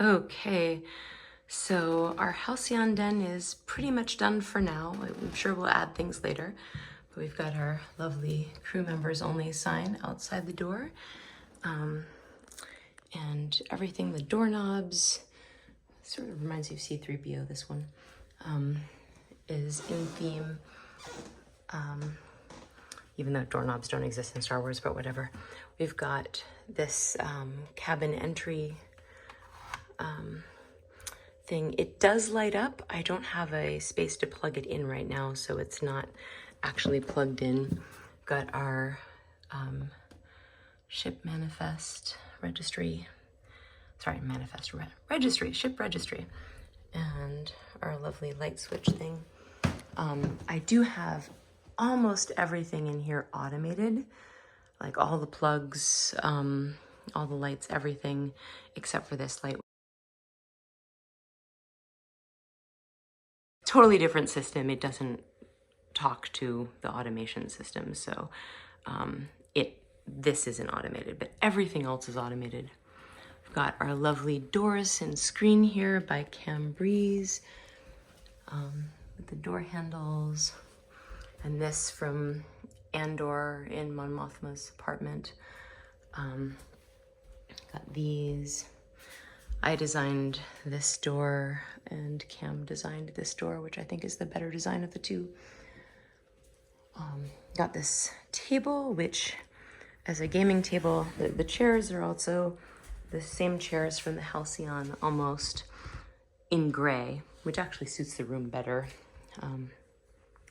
Okay, so our Halcyon Den is pretty much done for now. I'm sure we'll add things later. But we've got our lovely crew members only sign outside the door. And everything, the doorknobs, sort of reminds you of C-3PO, this one, is in theme. Even though doorknobs don't exist in Star Wars, but whatever. We've got this cabin entry thing. It does light up. I don't have a space to plug it in right now, so it's not actually plugged in. Got our ship registry, ship registry, and our lovely light switch thing. I do have almost everything in here automated, like all the plugs, all the lights, everything, except for this light. Totally different system. It doesn't talk to the automation system, so this isn't automated, but everything else is automated. We've got our lovely doors and screen here by Cambreeze, with the door handles, and this from Andor in Mon Mothma's apartment. Got these. I designed this door and Cam designed this door, which I think is the better design of the two. Got this table, which as a gaming table, the chairs are also the same chairs from the Halcyon, almost in gray, which actually suits the room better.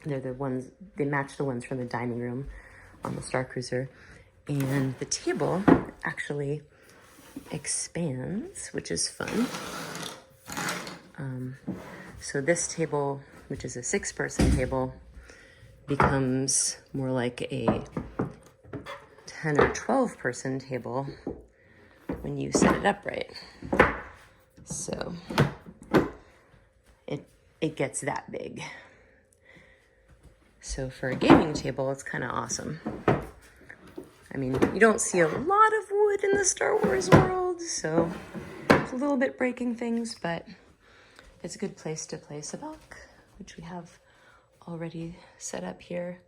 They're the ones, they match the ones from the dining room on the Star Cruiser. And the table actually expands, which is fun. So this table, which is a 6-person table, becomes more like a 10 or 12-person table when you set it up right. So it gets that big. So for a gaming table, it's kind of awesome. I mean, you don't see a lot of wood in the Star Wars world, so it's a little bit breaking things, but it's a good place to play Sabacc, which we have already set up here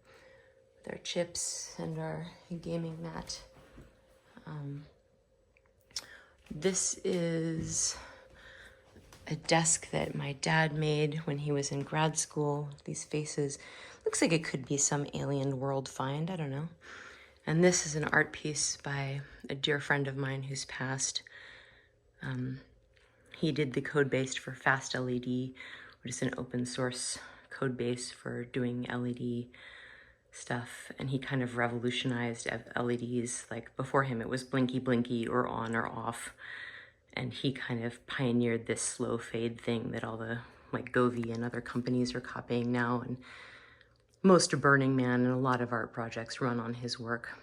with our chips and our gaming mat. This is a desk that my dad made when he was in grad school. These faces, looks like it could be some alien world find, I don't know. And this is an art piece by a dear friend of mine who's passed. He did the code base for FASTLED, which is an open source code base for doing LED stuff. And he kind of revolutionized LEDs. Like before him, it was blinky blinky or on or off. And he kind of pioneered this slow fade thing that all the like Govee and other companies are copying now. And most of Burning Man and a lot of art projects run on his work.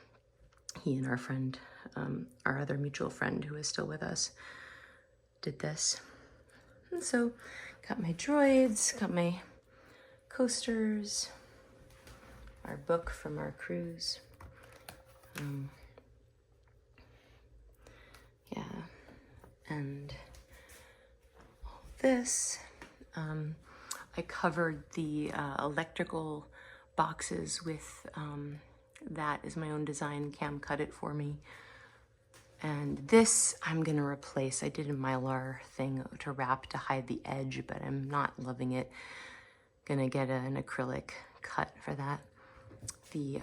He and our friend, our other mutual friend who is still with us, did this. And so got my droids, got my coasters, our book from our cruise. Yeah, and all this. I covered the electrical boxes with, that is my own design. Cam cut it for me. And this I'm gonna replace. I did a Mylar thing to wrap to hide the edge, but I'm not loving it. Gonna get an acrylic cut for that. The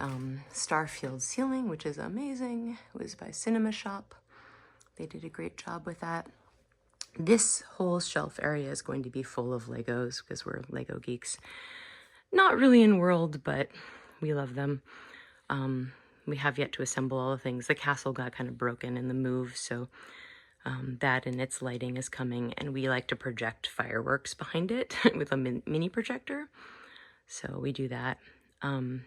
Starfield ceiling, which is amazing, it was by Cinema Shop. They did a great job with that. This whole shelf area is going to be full of Legos because we're Lego geeks. Not really in world, but we love them. We have yet to assemble all the things. The castle got kind of broken in the move, so that and its lighting is coming, and we like to project fireworks behind it with a mini projector. So we do that. And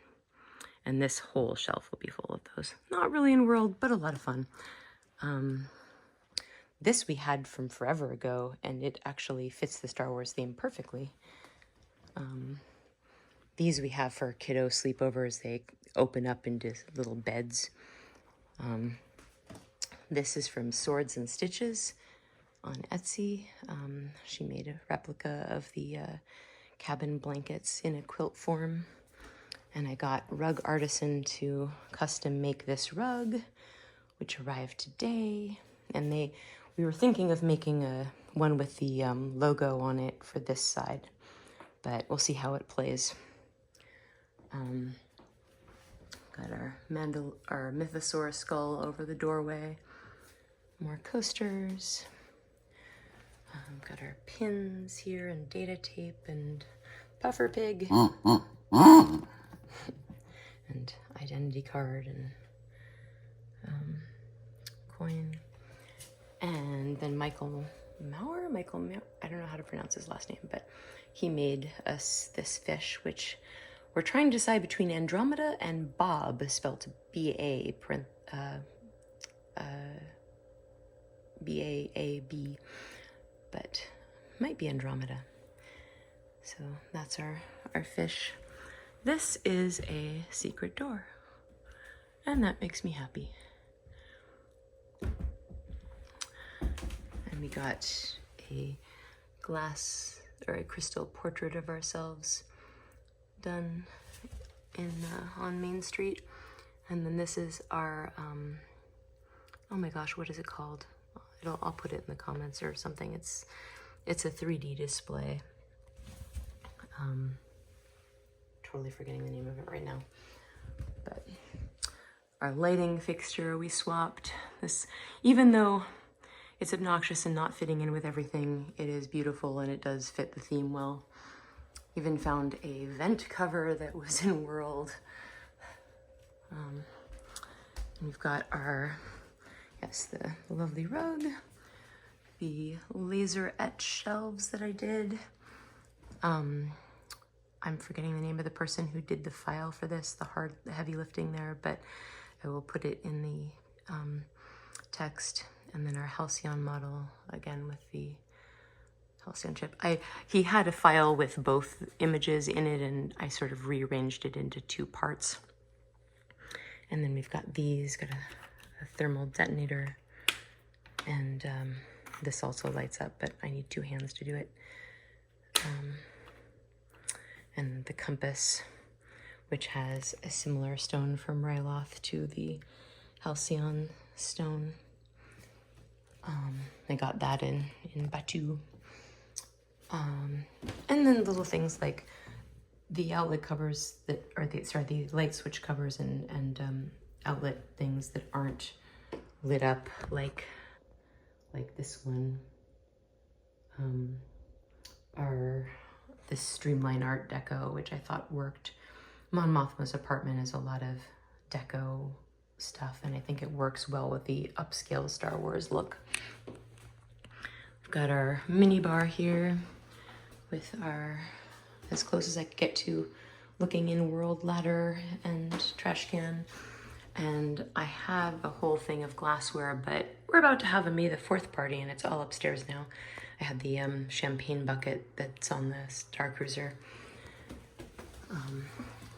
this whole shelf will be full of those. Not really in world, but a lot of fun. This we had from forever ago, and it actually fits the Star Wars theme perfectly. These we have for kiddo sleepovers. They open up into little beds. This is from Swords and Stitches. on Etsy. She made a replica of the cabin blankets in a quilt form. And I got Rug Artisan to custom make this rug, which arrived today. And we were thinking of making one with the logo on it for this side, but we'll see how it plays. Got our mythosaur skull over the doorway. More coasters. Got our pins here and data tape and puffer pig. And identity card and coin. And then Michael Maurer, I don't know how to pronounce his last name, but he made us this fish, which we're trying to decide between Andromeda and Bob, spelled B-A-A-B, but might be Andromeda. So that's our fish. This is a secret door, and that makes me happy. And we got a glass or a crystal portrait of ourselves done on Main Street. And then this is our, oh my gosh, what is it called? I'll put it in the comments or something. It's a 3D display. Totally forgetting the name of it right now. But our lighting fixture we swapped. This, even though it's obnoxious and not fitting in with everything, it is beautiful and it does fit the theme well. Even found a vent cover that was in World. And we've got our, yes, the lovely rug, the laser etched shelves that I did. I'm forgetting the name of the person who did the file for this, the heavy lifting there, but I will put it in the text. And then our Halcyon model, again with the Halcyon chip. He had a file with both images in it, and I sort of rearranged it into two parts. And then we've got these, got a thermal detonator, and this also lights up, but I need two hands to do it. And the compass, which has a similar stone from Ryloth to the Halcyon stone. I got that in Batu. And then little things like the outlet covers that, or the light switch covers and outlet things that aren't lit up, like this one, are this Streamline Art Deco, which I thought worked. Mon Mothma's apartment is a lot of deco stuff, and I think it works well with the upscale Star Wars look. We've got our mini bar here with our, as close as I could get to looking in world ladder and trash can. And I have a whole thing of glassware, but we're about to have a May the 4th party and it's all upstairs now. I had the champagne bucket that's on the Star Cruiser.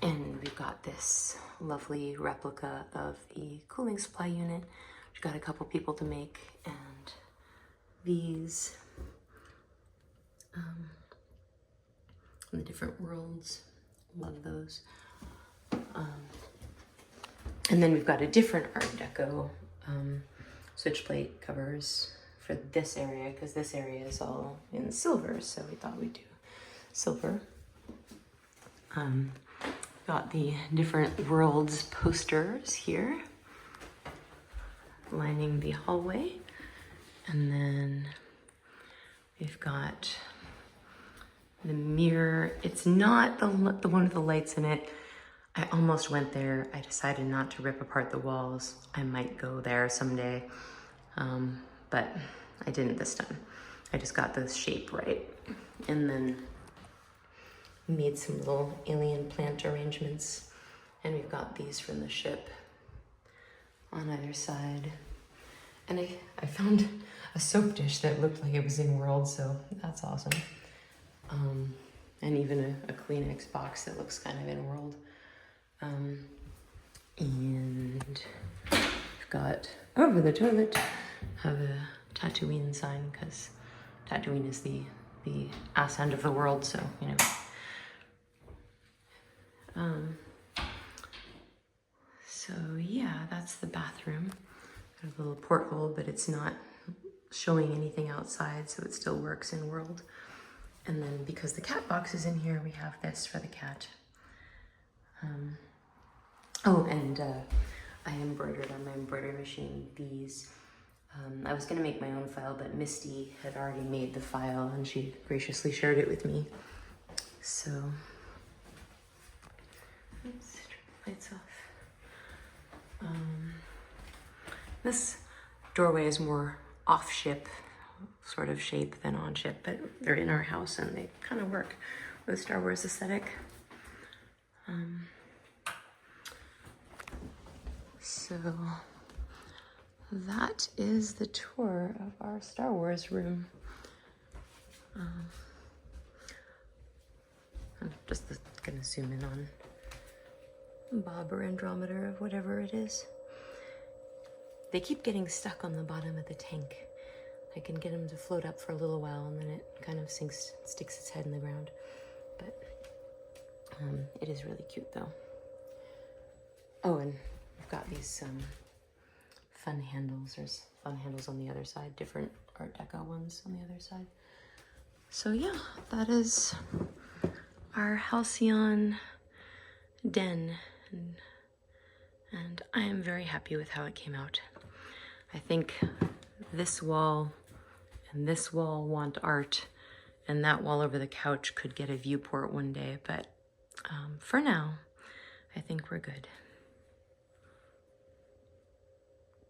And we've got this lovely replica of the cooling supply unit, which got a couple people to make, and these from the different worlds. Love those. And then we've got a different Art Deco switch plate covers for this area, because this area is all in silver, so we thought we'd do silver. Got the different worlds posters here lining the hallway, and then we've got the mirror. It's not the one with the lights in it. I almost went there. I decided not to rip apart the walls. I might go there someday, but I didn't this time. I just got the shape right. And then made some little alien plant arrangements. And we've got these from the ship on either side. And I found a soap dish that looked like it was in World, so that's awesome. And even a Kleenex box that looks kind of in World. And we've got over the toilet, have a Tatooine sign, because Tatooine is the ass end of the world, so, you know. So yeah, that's the bathroom. Got a little porthole, but it's not showing anything outside, so it still works in world. And then because the cat box is in here, we have this for the cat. Oh, and I embroidered on my embroidery machine these. I was gonna make my own file, but Misty had already made the file and she graciously shared it with me. So, oops, turn the lights off. This doorway is more off-ship sort of shape than on-ship, but they're in our house and they kind of work with Star Wars aesthetic. So that is the tour of our Star Wars room. I'm just gonna zoom in on Bob or Andromeda or whatever it is. They keep getting stuck on the bottom of the tank. I can get them to float up for a little while and then it kind of sticks its head in the ground. But it is really cute though. Oh, and we've got these fun handles. There's fun handles on the other side, different Art Deco ones on the other side. So yeah, that is our Halcyon Den. And I am very happy with how it came out. I think this wall and this wall want art, and that wall over the couch could get a viewport one day, but for now, I think we're good.